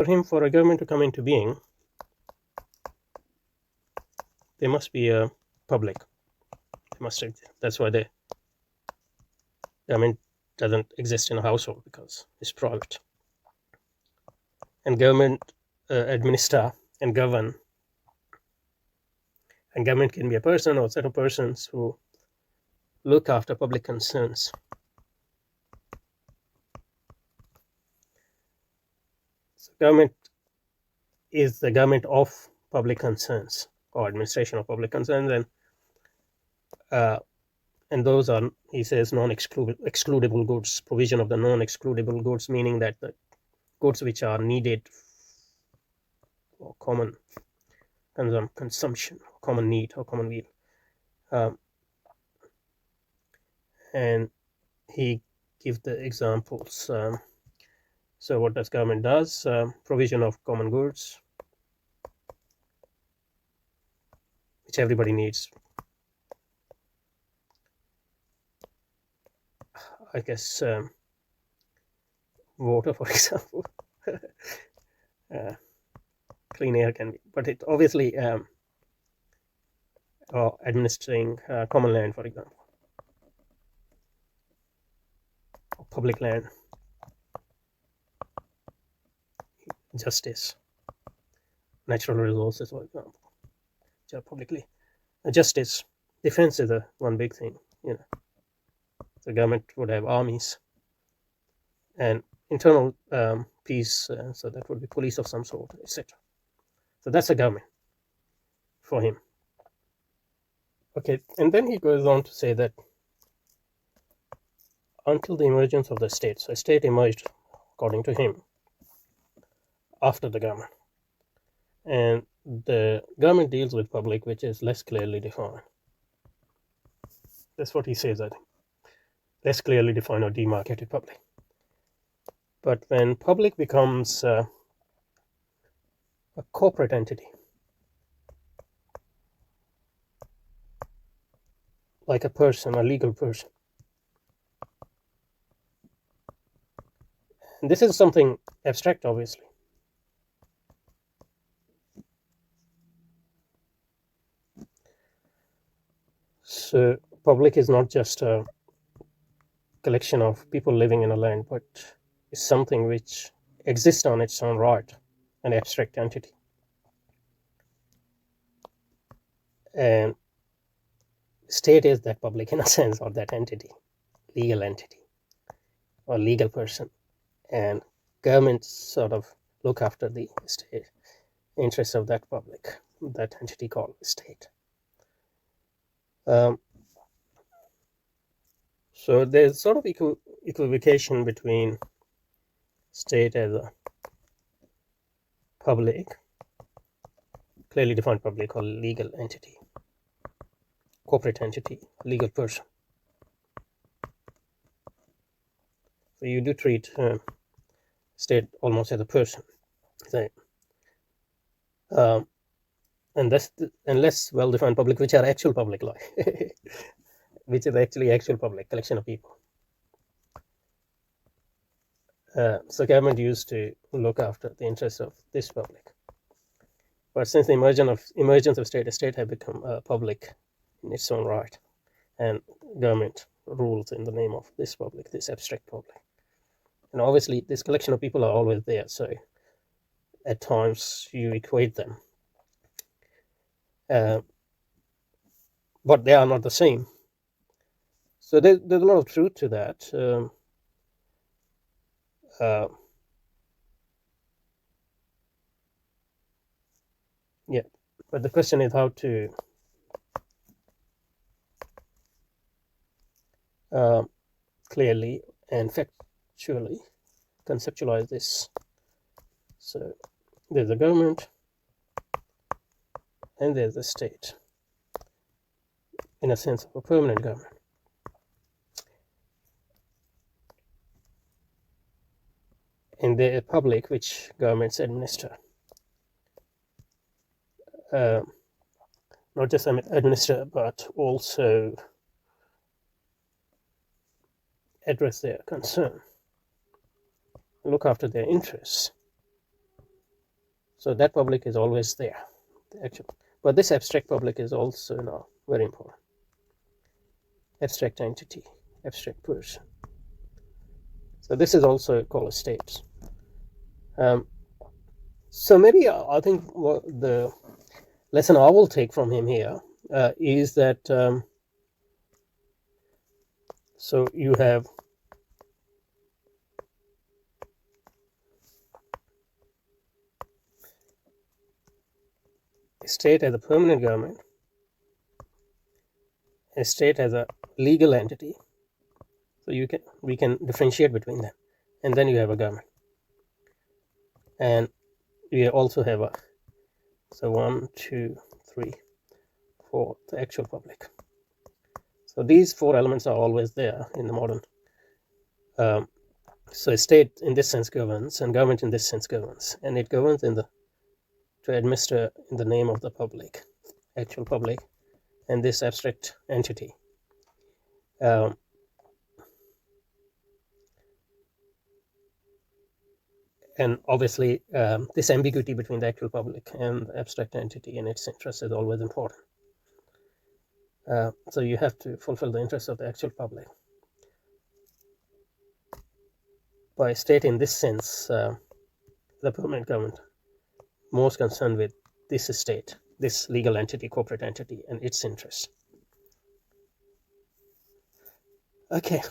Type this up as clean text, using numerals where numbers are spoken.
For a government to come into being, they must be a public. That's why the government doesn't exist in a household, because it's private. And government administer and govern. And government can be a person or a set of persons who look after public concerns. So government is the government of public concerns, or administration of public concerns, and those are, he says, non-excludable goods. Provision of the non-excludable goods, meaning that the goods which are needed for common consumption, common need, or common weal. And he gives the examples. So what does government does? Provision of common goods, which everybody needs. I guess water, for example. Clean air can be, but it obviously, or administering common land, for example, or public land, justice, natural resources, for example, which are publicly. Justice, defense is the one big thing. The government would have armies, and internal peace, so that would be police of some sort, etc. So that's a government for him. Okay, and then he goes on to say that until the emergence of the state, so a state emerged, according to him, after the government, and the government deals with public, which is less clearly defined. That's what he says, I think. Less clearly defined or demarcated public. But when public becomes a corporate entity, like a person, a legal person, and this is something abstract, obviously. So public is not just a collection of people living in a land, but is something which exists on its own right, an abstract entity. And state is that public in a sense, or that entity, legal entity, or legal person. And governments sort of look after the state interests of that public, that entity called state. So there's sort of equivocation between state as a public, clearly defined public, or legal entity, corporate entity, legal person. So you do treat state almost as a person. So, and less well-defined public, which are actual public, like which is actually actual public, collection of people. So government used to look after the interests of this public. But since the emergence of state have become public in its own right, and government rules in the name of this public, this abstract public. And obviously, this collection of people are always there, so at times you equate them. But they are not the same. So there's a lot of truth to that. Yeah, but the question is how to clearly and factually conceptualize this. So there's a government and there's a state, in a sense of a permanent government. And the public, which governments administer. Not just administer, but also address their concern, look after their interests. So that public is always there, actually. But this abstract public is also now very important. Abstract entity, abstract person. So this is also called a state. So maybe I think what the lesson I will take from him here is that so you have a state as a permanent government, a state as a legal entity. So we can differentiate between them, and then you have a government, and we also have a, so 1, 2, 3, 4, the actual public. So these 4 elements are always there in the modern. So a state in this sense governs, and government in this sense governs, and it governs to administer in the name of the public, actual public, and this abstract entity. And obviously, this ambiguity between the actual public and the abstract entity and its interest is always important. So you have to fulfill the interests of the actual public. By state in this sense, the permanent government most concerned with this state, this legal entity, corporate entity, and its interests. Okay.